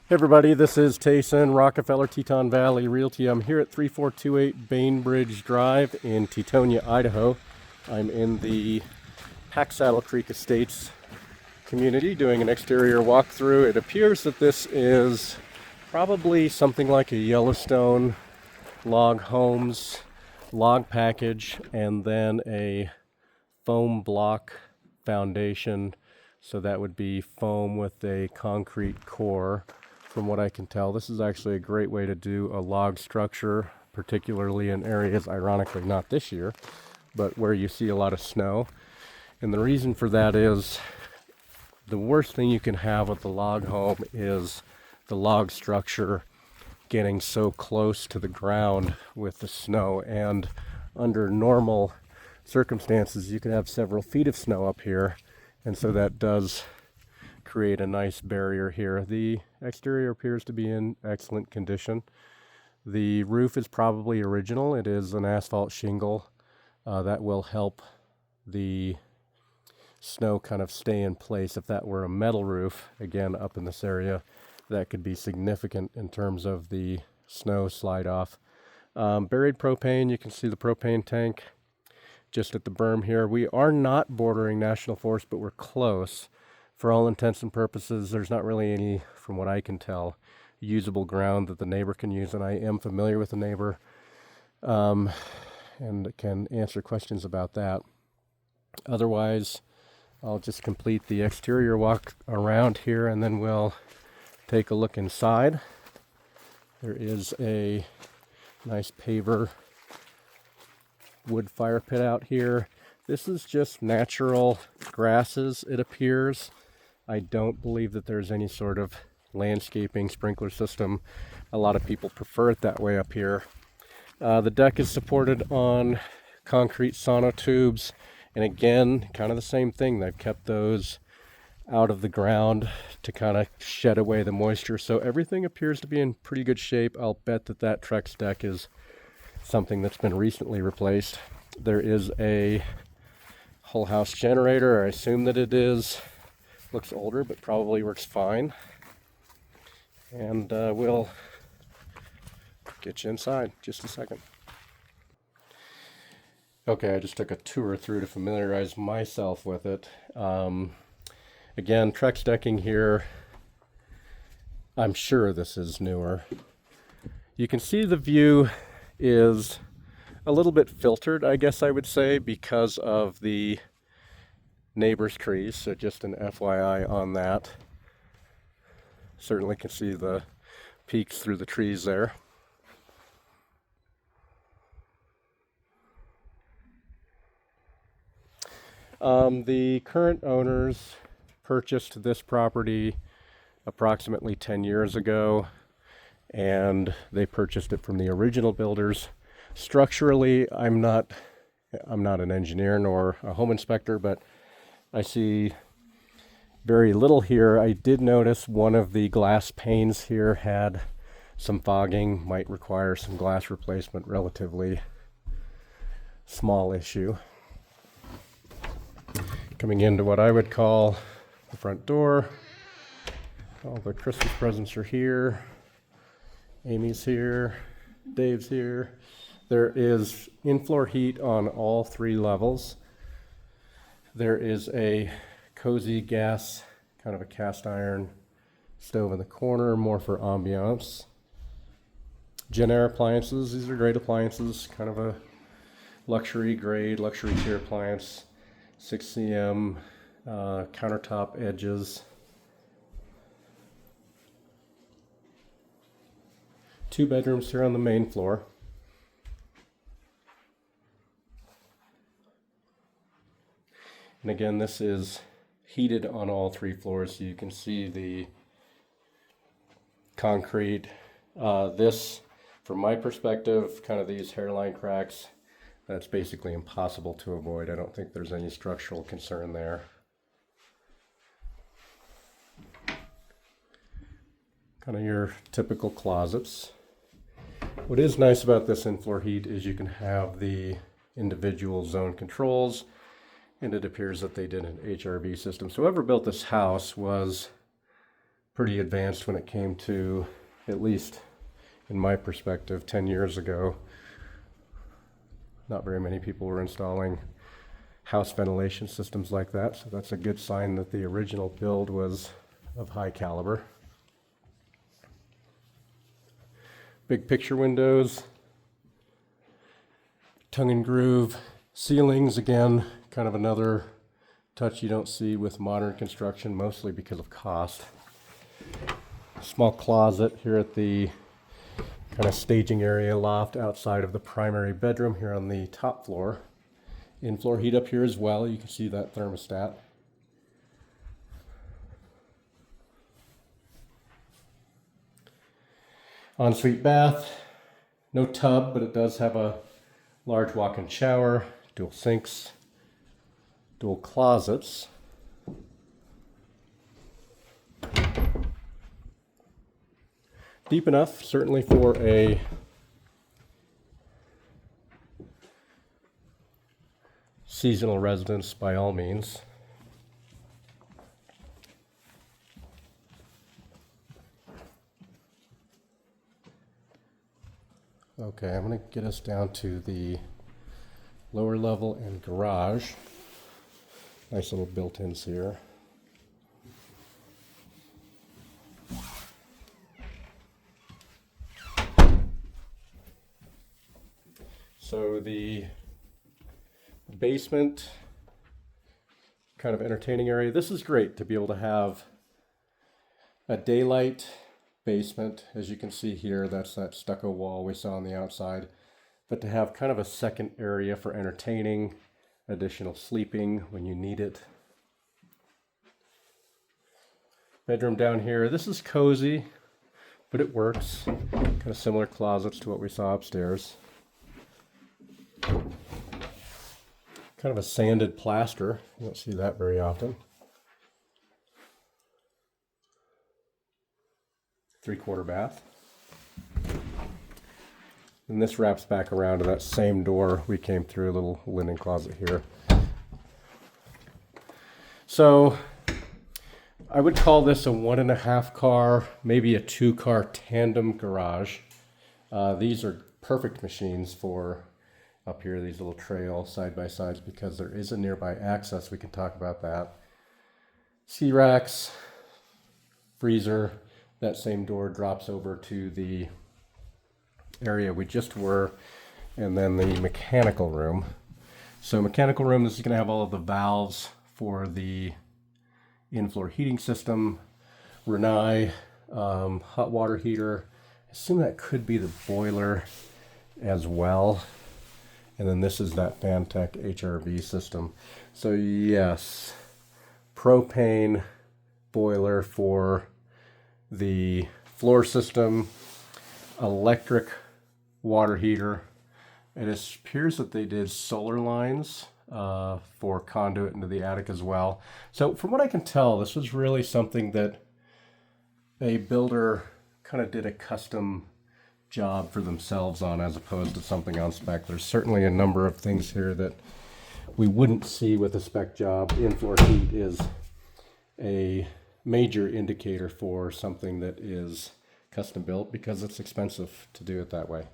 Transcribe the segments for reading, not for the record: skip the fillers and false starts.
Hey everybody, this is Tayson, Rockefeller, Teton Valley Realty. I'm here at 3428 Bainbridge Drive in Tetonia, Idaho. I'm in the Pack-Saddle Creek Estates community doing an exterior walkthrough. It appears that this is probably something like a Yellowstone log homes log package and then a foam block foundation. So that would be foam with a concrete core. From what I can tell, this is actually a great way to do a log structure, particularly in areas, ironically not this year, but where you see a lot of snow. And the reason for that is the worst thing you can have with the log home is the log structure getting so close to the ground with the snow. And under normal circumstances, you could have several feet of snow up here, and so that does create a nice barrier here. The exterior appears to be in excellent condition. The roof is probably original. It is an asphalt shingle. That will help the snow kind of stay in place. If that were a metal roof, again, up in this area, that could be significant in terms of the snow slide off. Buried propane, you can see the propane tank just at the berm here. We are not bordering National Forest, but we're close. For all intents and purposes, there's not really any, from what I can tell, usable ground that the neighbor can use, and I am familiar with the neighbor and can answer questions about that. Otherwise, I'll just complete the exterior walk around here, and then we'll take a look inside. There is a nice paver wood fire pit out here. This is just natural grasses, it appears. I don't believe that there's any sort of landscaping sprinkler system. A lot of people prefer it that way up here. The deck is supported on concrete sonotubes, and again, kind of the same thing. They've kept those out of the ground to kind of shed away the moisture. So everything appears to be in pretty good shape. I'll bet that that Trex deck is something that's been recently replaced. There is a whole house generator. I assume that it is. Looks older, but probably works fine. And we'll get you inside just a second. Okay, I just took a tour through to familiarize myself with it. Again, Trex decking here. I'm sure this is newer. You can see the view is a little bit filtered, I guess I would say, because of the neighbor's trees. So just an FYI on that. Certainly can see the peaks through the trees there. The current owners purchased this property approximately 10 years ago, and they purchased it from the original builders. Structurally, I'm not an engineer nor a home inspector, but I see very little here. I did notice one of the glass panes here had some fogging, might require some glass replacement, relatively small issue. Coming into what I would call the front door. All the Christmas presents are here. Amy's here, Dave's here. There is in-floor heat on all 3 levels. There is a cozy gas, kind of a cast iron stove in the corner, more for ambiance. Genair appliances, these are great appliances, kind of a luxury grade, luxury tier appliance. 6 cm countertop edges. 2 bedrooms here on the main floor. And again, this is heated on all 3 floors, so you can see the concrete. This, from my perspective, kind of these hairline cracks, that's basically impossible to avoid. I don't think there's any structural concern there. Kind of your typical closets. What is nice about this in-floor heat is you can have the individual zone controls, and it appears that they did an HRV system. So whoever built this house was pretty advanced when it came to, at least in my perspective, 10 years ago. Not very many people were installing house ventilation systems like that, so that's a good sign that the original build was of high caliber. Big picture windows, tongue and groove ceilings, again, kind of another touch you don't see with modern construction, mostly because of cost. Small closet here at the kind of staging area loft outside of the primary bedroom here on the top floor. In-floor heat up here as well. You can see that thermostat. Ensuite bath. No tub, but it does have a large walk-in shower, dual sinks, dual closets. Deep enough, certainly for a seasonal residence by all means. Okay, I'm going to get us down to the lower level and garage. Nice little built-ins here. So the basement kind of entertaining area. This is great to be able to have a daylight basement. As you can see here, that's that stucco wall we saw on the outside. But to have kind of a second area for entertaining, additional sleeping when you need it. Bedroom down here. This is cozy, but it works. Kind of similar closets to what we saw upstairs. Kind of a sanded plaster. You don't see that very often. 3/4 bath. And this wraps back around to that same door we came through, a little linen closet here. So I would call this a 1.5 car, maybe a 2 car tandem garage. These are perfect machines for up here, these little trail side-by-sides, because there is a nearby access. We can talk about that. Ski racks, freezer. That same door drops over to the area we just were, and then the mechanical room. So mechanical room, this is going to have all of the valves for the in-floor heating system, Rinnai, hot water heater. I assume that could be the boiler as well. And then this is that Fantech HRV system. So yes, propane boiler for the floor system, electric water heater. It appears that they did solar lines for conduit into the attic as well. So from what I can tell, this was really something that a builder kind of did a custom job for themselves on, as opposed to something on spec. There's certainly a number of things here that we wouldn't see with a spec job. In-floor heat is a major indicator for something that is custom built, because it's expensive to do it that way.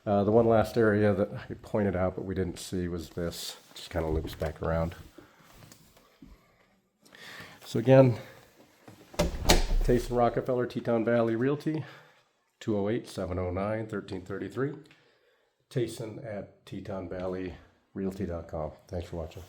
The one last area that I pointed out but we didn't see was this. Just kind of loops back around. So again, Tayson Rockefeller, Teton Valley Realty, 208-709-1333. Tayson at TetonValleyRealty.com. Thanks for watching.